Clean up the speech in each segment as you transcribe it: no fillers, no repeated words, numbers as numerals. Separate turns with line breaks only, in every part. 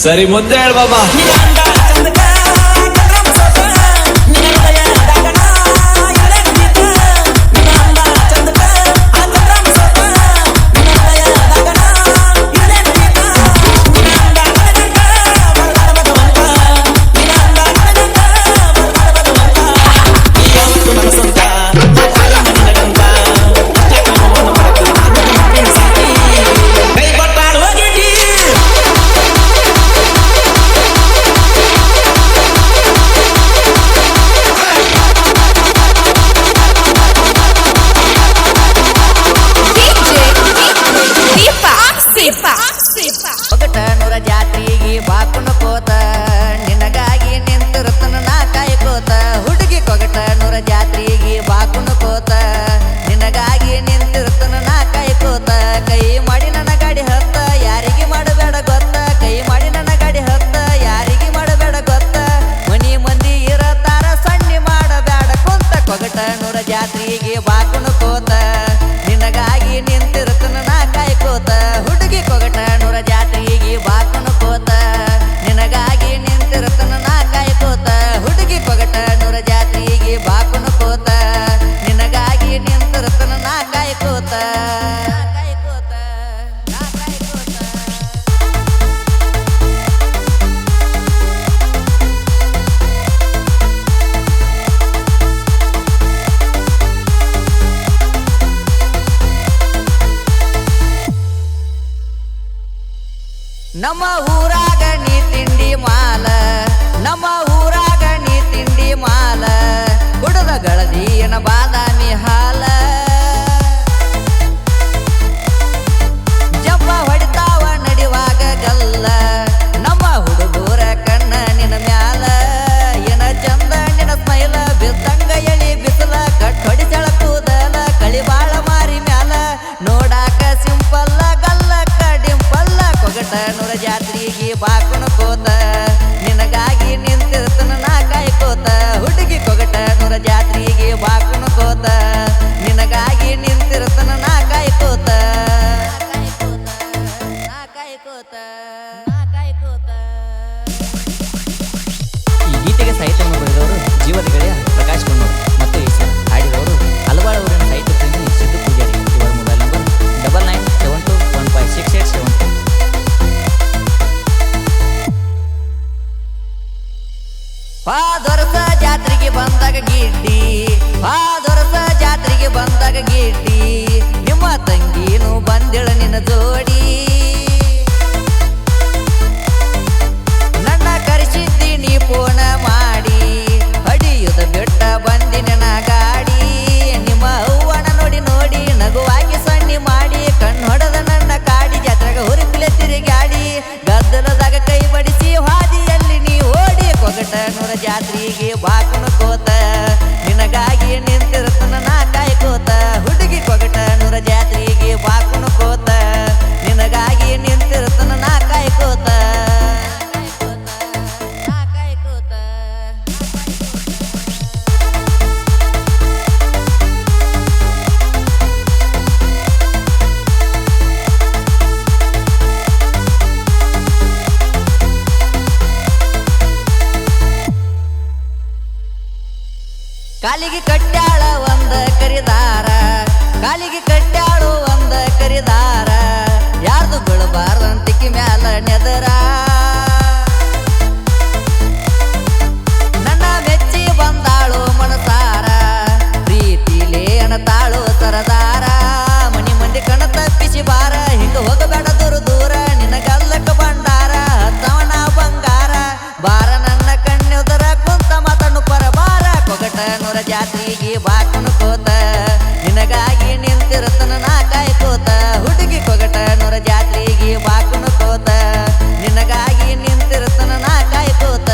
ಸರಿ ಮುಂದೆ ಹೇಳ ಬಾಬಾ.
ಒಗಟನೂರ ಜಾತ್ರೆಗೆ ಬಾಕುನ ಕೋತ ನಿನಗಾಗಿ ನಿಂತಿರುತ್ತನ ನಾ ಕಾಯ್ಕೋತ ಹುಡುಗಿ ಕೊಗಟನೂರ ಜಾತ್ರೆಗೆ ಬಾಕುನ ಕೋತ ನಿನಗಾಗಿ ನಿಂತಿರುತ್ತನ ನಾ ಕಾಯ್ಕೋತ ಕೈ ಮಾಡಿ ನನ್ನ ಗಾಡಿ ಹತ್ತ ಯಾರಿಗೆ ಮಾಡಬೇಡ ಗೊತ್ತ ಕೈ ಮಾಡಿ ನನ್ನ ಗಾಡಿ ಹತ್ತ ಯಾರಿಗೆ ಮಾಡಬೇಡ ಗೊತ್ತ ಮನಿ ಮಂದಿ ಇರತಾರ ಸಣ್ಣಿ ಮಾಡಬೇಡ ಕುಂತ ಕೊಗಟನೂರ ಜಾತ್ರೆಗೆ ಬಾಕುನ ಕೋತ ನಿನಗಾಗಿ ನಿಂತಿರುತ್ತನ ನಾ ಕಾಯ್ಕೋತ ಹುಡುಗಿ ಕೊಗಟನೂರ ಜಾತ್ರೆಗೆ ಬಾಕುನ ಕೋತ ನಿನಗಾಗಿ ನಿಂತಿರುತ್ತನ ನಾ ಕಾಯ್ಕೋತ ಹುಡುಗಿ ಕೊಗಟನೂರ ಜಾತ್ರೆಗೆ ಬಾಕುನ ಕೋತ ನಿನಗಾಗಿ ನಿಂತಿರುತ್ತನ ನಾ ಕಾಯ್ಕೋತ ನಮ್ಮ ಊರಾಗ ನೀ ತಿಂಡಿ ಮಾಲ ನಮ್ಮ ಊರಾಗ ನೀ ತಿಂಡಿ ಮಾಲ ಕುಡದ ಗಳದಿಯನ ಬಾದಾಮಿ ಹಾಲ ಜಂಪ ಹೊಡಿತಾವ ನಡಿವಾಗ ಗಲ್ಲ ನಮ್ಮ ಹುಡುಗೂರ ಕಣ್ಣ ನಿನ ಮ್ಯಾಲ ಏನ ಚಂದ ನಿನ ಸ್ಮೈಲ ಬಿದ್ದಂಗ ಎಳಿ ಬಿಸಲ ಕಟ್ ಹೊಡಿಸಳ ಕೂದಲ ಕಳಿಬಾಳ ಮಾರಿ ಮ್ಯಾಲ ನೋಡಾಕ ಸಿಂಪಲ್ಲ ಗಲ್ಲ ಕಡಿಂಪಲ್ಲ ಕೊಗಟನೂರ ಜಾತ್ರೆಗೆ ಬಾಕುನ ಕೋತ ನಿನಗಾಗಿ ನಿಂತಿರ್ತನ ನಾ ಕಾಯ್ಕೋತ ಹುಡುಗಿ ಕೊಗಟನೂರ ಜಾತ್ರೆಗೆ ಬಾಕುನ ಕೋತ ನಿನಗಾಗಿ ನಿಂತಿರ್ತನ ನಾ ಕಾಯ್ಕೋತ
ಈ ಗೀತೆಗೆ ಸಾಹಿತ್ಯವನ್ನು ಬರೆದವರು ಜೀವದ ಗೆಳೆಯ ಪ್ರಕಾಶ್ ಕೊಣ್ಣೂರು ಮತ್ತು ಈಶ್ವರ್. ಹಾಡಿದವರು ಹಲವಾಳ ಊರಿನ ಸಾಹಿತ್ಯ ಪ್ರೇಮಿ ಸಿದ್ದು ಪೂಜಾರಿ. ಇವರ ಮೊಬೈಲ್ ನಂಬರ್ 9972156872.
ಪಾದೊರಸ ಜಾತ್ರೆಗೆ ಬಂದಾಗ ಗಿಡ್ಡಿ ಪಾದೊರಸ ಜಾತ್ರೆಗೆ ಬಂದಾಗ ಗಿಡ್ಡಿ ನಿಮ್ಮ ತಂಗೀನು ಬಂದಿಳ ನಿನ್ನ ಜೋಡಿ ನನ್ನ ಕರೆಸಿದ್ದೀನಿ ಫೋನ ಮಾಡಿ ಹಡಿಯುದ ಬಿಟ್ಟ ಬಂದಿನ ನಾ ಗಾಡಿ ನಿಮ್ಮ ಹೂವನ ನೋಡಿ ನೋಡಿ ನಗುವಾಗಿ ಸಣ್ಣಿ ಮಾಡಿ ಕಣ್ಣು ಹೊಡೆದ ನನ್ನ ಕಾಡಿ ಜಾತ್ರೆಗೆ ಹುರಿಪಿಲೆ ತಿರುಗಾಡಿ ಗದ್ದಲದಾಗ ಕೈ ಬಡಿಸಿ ಹಾದಿಯಲ್ಲಿ ನೀ ಓಡಿ ಕೊಗಟನೂರ ಜಾತ್ರೆಗೆ ಬಾಕುನ ಕೋತ ನಿನಗಾಗಿ ನಿಂತಿರುತ್ತನ ನಾ ಕಾಯ್ಕೋತ ಹುಡುಗಿ ಕೊಗಟನೂರ ಜಾತ್ರೆಗೆ ಬಾಕುನ ಕೋತ ನಿನಗಾಗಿ ನಿಂತಿರುತ್ತನ ನಾ ಕಾಯ್ಕೋತ ಕಾಲಿಗೆ ಕಟ್ಟ್ಯಾಳ ಒಂದ ಕರಿದಾರ ಕಾಲಿಗೆ ಕಟ್ಟ್ಯಾಳು ಒಂದ ಕರಿದಾರ ಯಾರ್ದು ಬೀಳಬಾರ್ದಂತಿಕ್ಕಿ ಮ್ಯಾಲ ನೆದರ ನನ್ನ ಮೆಚ್ಚಿ ಬಂದಾಳು ಮನಸಾರ ಪ್ರೀತಿಲೇ ಅನತಾಳು ಸರದಾರ ಮನಿ ಮಂದಿ ಕಣ ತಪ್ಪಿಸಿ ಬಾರ ಹಿಂಗ ಹೋಗಬೇಡ ದೂರ ದೂರ ನಿನಗಲ್ಲಕ ಬಂಡಾರ ಹತ್ತವನ ಬಂಗಾರ ಬಾರ ನನ್ನ ಕಣ್ಣುದರ ಕುಂತ ಮಾತನ್ನು ಪರಬಾರ ಕೊಗಟನೂರ ಜಾತ್ರೆಗೆ ಬಾಕುನ ಕೋತ ನಿನಗಾಗಿ ನಿಂತಿರುತ್ತನ ನಾ ಕಾಯ್ಕೋತ ಹುಡುಗಿ ಕೊಗಟನೂರ ಜಾತ್ರೆಗೆ ಬಾಕುನ ಕೋತ ನಿನಗಾಗಿ ನಿಂತಿರುತ್ತನ ನಾ ಕಾಯ್ಕೋತ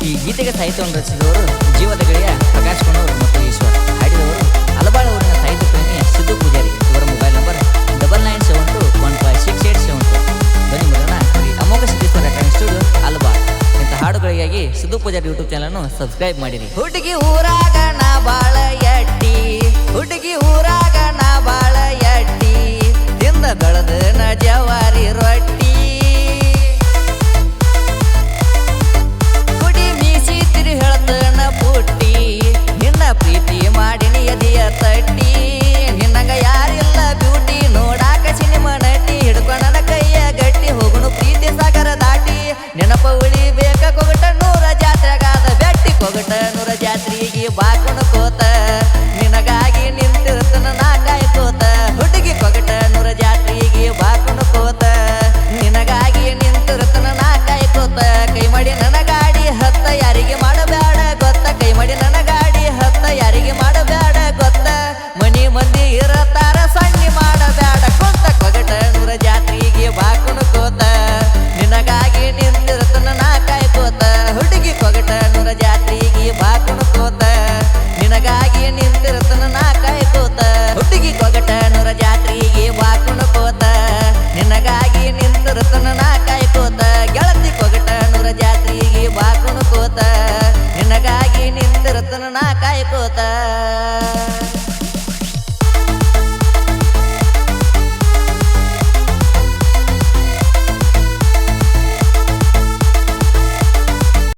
ಈ ಗೀತೆಗೆ ಸಾಹಿತ್ಯವನ್ನು ರಚಿಸಿದವರು ಜೀವದ ಗೆಳೆಯ ಪ್ರಕಾಶ್ ಕೊಣ್ಣೂರು ಮತ್ತು ಈಶ್ವರ್. ಹಾಡಿದವರು ಹಲವಾಳ ಊರಿನ ಸಾಹಿತ್ಯ ಪ್ರೇಮಿ ಸಿದ್ದು ಪೂಜಾರಿ. ಇವರ ಮೊಬೈಲ್ ನಂಬರ್ 9972156872. ಧ್ವನಿ ಮುದ್ರಣ ಅಮೋಘ ಸಿದ್ದೇಶ್ವರ ರೆಕಾರ್ಡಿಂಗ್ ಸ್ಟುಡಿಯೋ, ಹಲವಾಳ. ಇಂಥ ಹಾಡುಗಳಿಗಾಗಿ ಸಿದ್ದು ಪೂಜಾರಿ ಯೂಟ್ಯೂಬ್ ಚಾನಲ್ ಅನ್ನು ಸಬ್ಸ್ಕ್ರೈಬ್ ಮಾಡಿರಿ.
ಹುಡುಗಿ ಊರ